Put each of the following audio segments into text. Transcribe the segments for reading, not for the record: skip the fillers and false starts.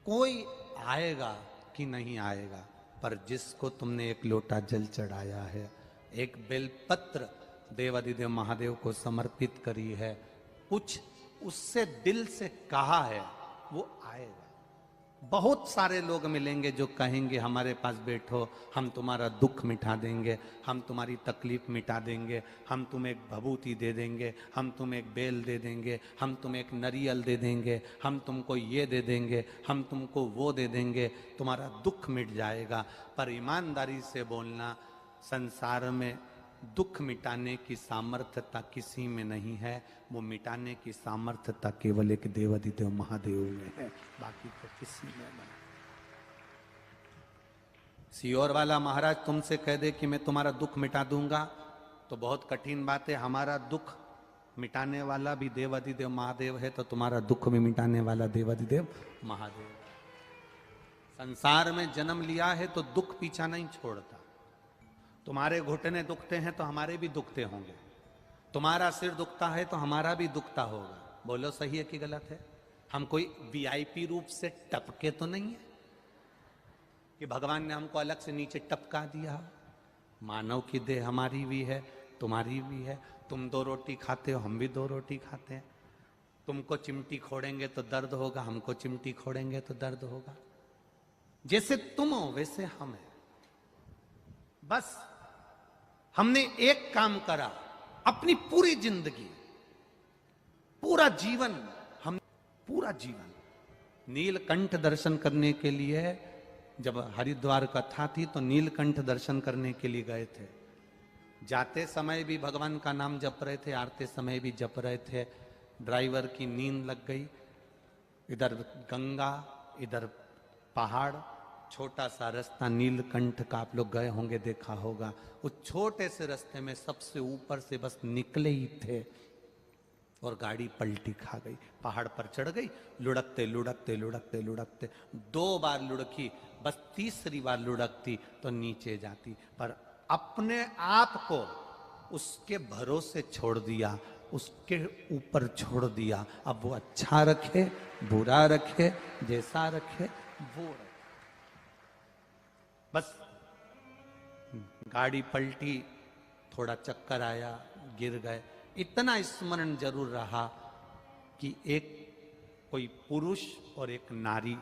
कोई आएगा कि नहीं आएगा, पर जिसको तुमने एक लोटा जल चढ़ाया है, एक बेलपत्र देवाधिदेव महादेव को समर्पित करी है, कुछ उससे दिल से कहा है, वो आएगा। बहुत सारे लोग मिलेंगे जो कहेंगे हमारे पास बैठो, हम तुम्हारा दुख मिटा देंगे, हम तुम्हारी तकलीफ मिटा देंगे, हम तुम्हें एक भभूति दे देंगे, हम तुम्हें एक बेल दे देंगे, हम तुम्हें एक नरियल दे देंगे, हम तुमको ये दे देंगे, हम तुमको वो दे देंगे, तुम्हारा दुख मिट जाएगा। पर ईमानदारी से बोलना, संसार में दुख मिटाने की सामर्थ्यता किसी में नहीं है, वो मिटाने की सामर्थ्यता केवल एक देवाधिदेव महादेव में है, बाकी तो किसी में नहीं। सियोर वाला महाराज तुमसे कह दे कि मैं तुम्हारा दुख मिटा दूंगा तो बहुत कठिन बात है। हमारा दुख मिटाने वाला भी देवाधिदेव महादेव है, तो तुम्हारा दुख भी मिटाने वाला देवाधिदेव महादेव। संसार में जन्म लिया है तो दुख पीछा नहीं छोड़ता। तुम्हारे घुटने दुखते हैं तो हमारे भी दुखते होंगे, तुम्हारा सिर दुखता है तो हमारा भी दुखता होगा। बोलो सही है कि गलत है? हम कोई वीआईपी रूप से टपके तो नहीं है कि भगवान ने हमको अलग से नीचे टपका दिया। मानव की देह हमारी भी है, तुम्हारी भी है। तुम 2 रोटी खाते हो, हम भी 2 रोटी खाते हैं। तुमको चिमटी खोड़ेंगे तो दर्द होगा, हमको चिमटी खोड़ेंगे तो दर्द होगा। जैसे तुम हो वैसे हम हैं। बस हमने एक काम करा, अपनी पूरी जिंदगी, पूरा जीवन, हम पूरा जीवन नीलकंठ दर्शन करने के लिए, जब हरिद्वार कथा थी तो नीलकंठ दर्शन करने के लिए गए थे। जाते समय भी भगवान का नाम जप रहे थे, आते समय भी जप रहे थे। ड्राइवर की नींद लग गई, इधर गंगा इधर पहाड़, छोटा सा रास्ता नीलकंठ का, आप लोग गए होंगे, देखा होगा। उस छोटे से रास्ते में सबसे ऊपर से बस निकले ही थे और गाड़ी पलटी खा गई, पहाड़ पर चढ़ गई। लुढ़कते लुढ़कते लुढ़कते लुढ़कते 2 बार लुढ़की, बस तीसरी बार लुढ़कती तो नीचे जाती। पर अपने आप को उसके भरोसे छोड़ दिया, उसके ऊपर छोड़ दिया। अब वो अच्छा रखे बुरा रखे, जैसा रखे वो रखे। बस गाड़ी पलटी, थोड़ा चक्कर आया, गिर गए। इतना स्मरण जरूर रहा कि एक कोई पुरुष और एक नारी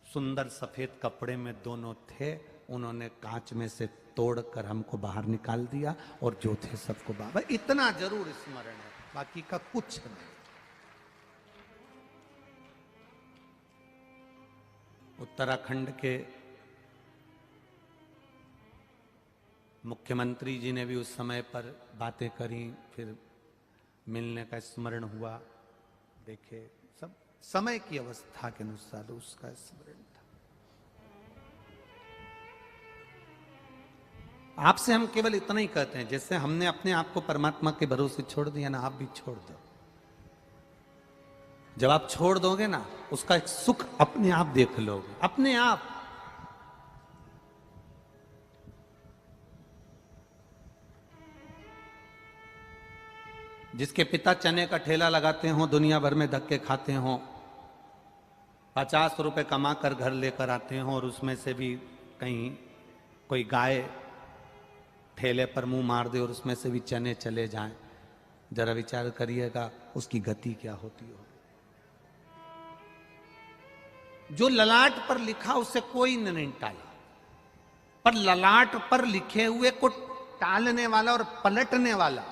सुंदर सफेद कपड़े में दोनों थे, उन्होंने कांच में से तोड़कर हमको बाहर निकाल दिया और जो थे सबको बाबा। इतना जरूर स्मरण है, बाकी का कुछ नहीं। उत्तराखंड के मुख्यमंत्री जी ने भी उस समय पर बातें करी, फिर मिलने का स्मरण हुआ। देखे सब समय की अवस्था के अनुसार उसका स्मरण था। आपसे हम केवल इतना ही कहते हैं, जैसे हमने अपने आप को परमात्मा के भरोसे छोड़ दिया ना, आप भी छोड़ दो। जब आप छोड़ दोगे ना, उसका एक सुख अपने आप देख लोगे, अपने आप। जिसके पिता चने का ठेला लगाते हो, दुनिया भर में धक्के खाते हो, 50 रुपए कमा कर घर लेकर आते हो और उसमें से भी कहीं कोई गाय ठेले पर मुंह मार दे और उसमें से भी चने चले जाएं, जरा विचार करिएगा उसकी गति क्या होती हो। जो ललाट पर लिखा उसे कोई नहीं टाला, पर ललाट पर लिखे हुए को टालने वाला और पलटने वाला,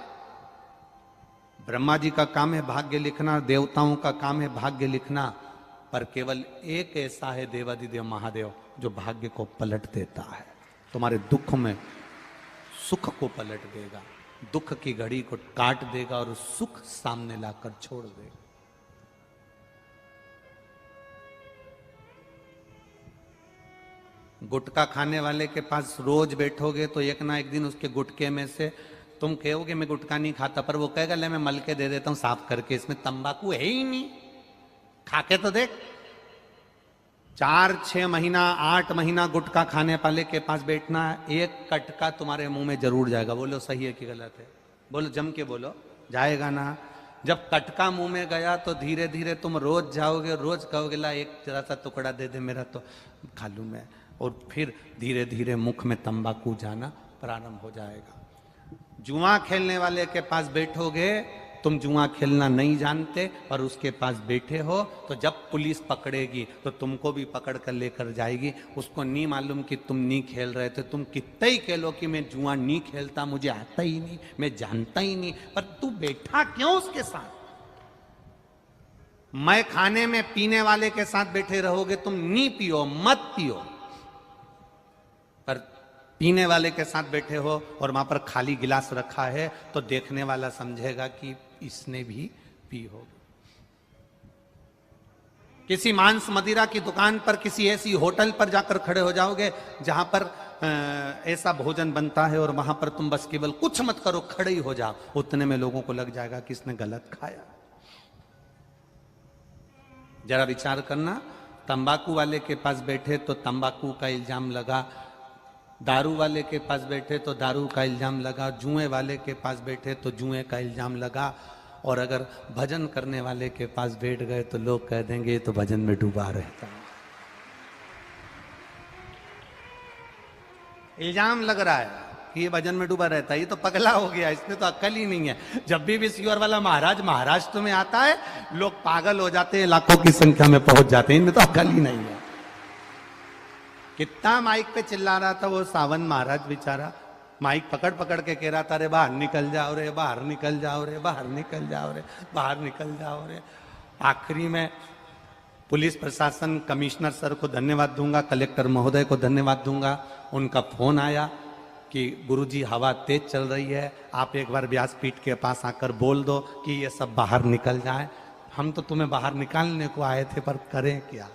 ब्रह्मा जी का काम है भाग्य लिखना, देवताओं का काम है भाग्य लिखना, पर केवल एक ऐसा है देवाधिदेव महादेव जो भाग्य को पलट देता है। तुम्हारे दुख में सुख को पलट देगा, दुख की घड़ी को काट देगा और सुख सामने लाकर छोड़ देगा। गुटखा खाने वाले के पास रोज बैठोगे तो एक ना एक दिन उसके गुटके में से तुम कहोगे मैं गुटखा नहीं खाता, पर वो कहेगा ले मैं मल के दे देता हूं साफ करके, इसमें तंबाकू है ही नहीं, खा के तो देख। 4-6 महीना 8 महीना गुटखा खाने वाले के पास बैठना, एक कटका तुम्हारे मुंह में जरूर जाएगा। बोलो सही है कि गलत है? बोलो जम के बोलो, जाएगा ना। जब कटका मुंह में गया तो धीरे धीरे तुम रोज जाओगे, रोज कहोगे ला एक जरा सा टुकड़ा दे दे मेरा तो खा लूं मैं, और फिर धीरे धीरे मुख में तंबाकू जाना प्रारंभ हो जाएगा। जुआ खेलने वाले के पास बैठोगे, तुम जुआ खेलना नहीं जानते और उसके पास बैठे हो, तो जब पुलिस पकड़ेगी तो तुमको भी पकड़ कर लेकर जाएगी। उसको नहीं मालूम कि तुम नहीं खेल रहे थे, तुम कितना ही खेलो कि मैं जुआ नहीं खेलता, मुझे आता ही नहीं, मैं जानता ही नहीं, पर तू बैठा क्यों उसके साथ? मैं खाने में पीने वाले के साथ बैठे रहोगे, तुम नहीं पियो, मत पियो, पर पीने वाले के साथ बैठे हो और वहां पर खाली गिलास रखा है तो देखने वाला समझेगा कि इसने भी पी होगी। किसी मांस मदिरा की दुकान पर, किसी ऐसी होटल पर जाकर खड़े हो जाओगे जहां पर ऐसा भोजन बनता है और वहां पर तुम बस केवल कुछ मत करो, खड़े ही हो जाओ, उतने में लोगों को लग जाएगा कि इसने गलत खाया। जरा विचार करना, तंबाकू वाले के पास बैठे तो तंबाकू का इल्जाम लगा, दारू वाले के पास बैठे तो दारू का इल्जाम लगा, जुए वाले के पास बैठे तो जुए का इल्जाम लगा, और अगर भजन करने वाले के पास बैठ गए तो लोग कह देंगे ये तो भजन में डूबा रहता है। इल्जाम लग रहा है कि ये भजन में डूबा रहता है, ये तो पगला हो गया, इसमें तो अक्ल ही नहीं है। जब भी विश्वर वाला महाराज महाराष्ट्र में आता है, लोग पागल हो जाते हैं, लाखों की संख्या में पहुंच जाते हैं, इनमें तो अक्ल ही नहीं है। कितना माइक पे चिल्ला रहा था वो सावन महाराज बेचारा, माइक पकड़ पकड़ के कह रहा था रे बाहर निकल जाओ रे, बाहर निकल जाओ रे, बाहर निकल जाओ रे, बाहर निकल जाओ रे। आखिरी में पुलिस प्रशासन, कमिश्नर सर को धन्यवाद दूंगा, कलेक्टर महोदय को धन्यवाद दूंगा, उनका फोन आया कि गुरुजी हवा तेज चल रही है, आप एक बार व्यासपीठ के पास आकर बोल दो कि ये सब बाहर निकल जाए। हम तो तुम्हें बाहर निकालने को आए थे, पर करें क्या?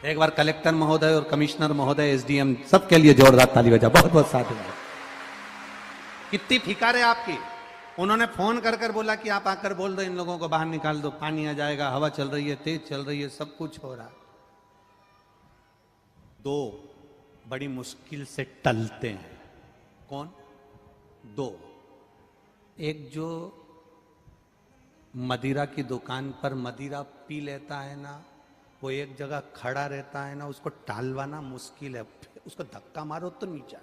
एक बार कलेक्टर महोदय और कमिश्नर महोदय, एसडीएम, सबके लिए जोरदार ताली बजा, बहुत बहुत साधुवाद। कितनी फिकार है आपकी। उन्होंने फोन कर कर बोला कि आप आकर बोल दो इन लोगों को बाहर निकाल दो, पानी आ जाएगा, हवा चल रही है, तेज चल रही है, सब कुछ हो रहा। दो बड़ी मुश्किल से टलते हैं। कौन? दो। एक जो मदिरा की दुकान पर मदिरा पी लेता है ना, वो एक जगह खड़ा रहता है ना, उसको टालवाना मुश्किल है, उसको धक्का मारो तो नीचे,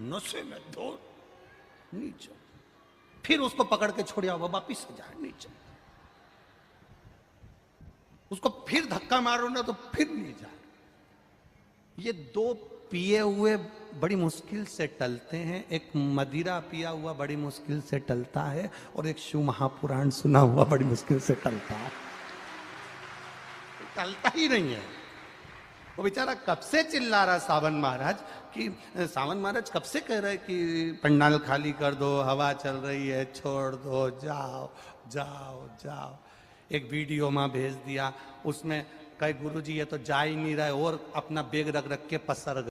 नशे में दो नीचे, फिर उसको पकड़ के छोड़ आओ, वापिस से जाए नीचे, उसको फिर धक्का मारो ना तो फिर नहीं जाए। ये दो पिए हुए बड़ी मुश्किल से टलते हैं। एक मदिरा पिया हुआ बड़ी मुश्किल से टलता है, और एक शिव महापुराण सुना हुआ बड़ी मुश्किल से टलता है। टलता ही नहीं है। वो बेचारा कब से चिल्ला रहा सावन महाराज कि सावन महाराज कब से कह रहे कि पंडाल खाली कर दो, हवा चल रही है, छोड़ दो, जाओ जाओ जाओ। एक वीडियो में भेज दिया, उसमें कई गुरुजी ये तो जा ही नहीं रहा है, और अपना बैग रख रख के पसर गए।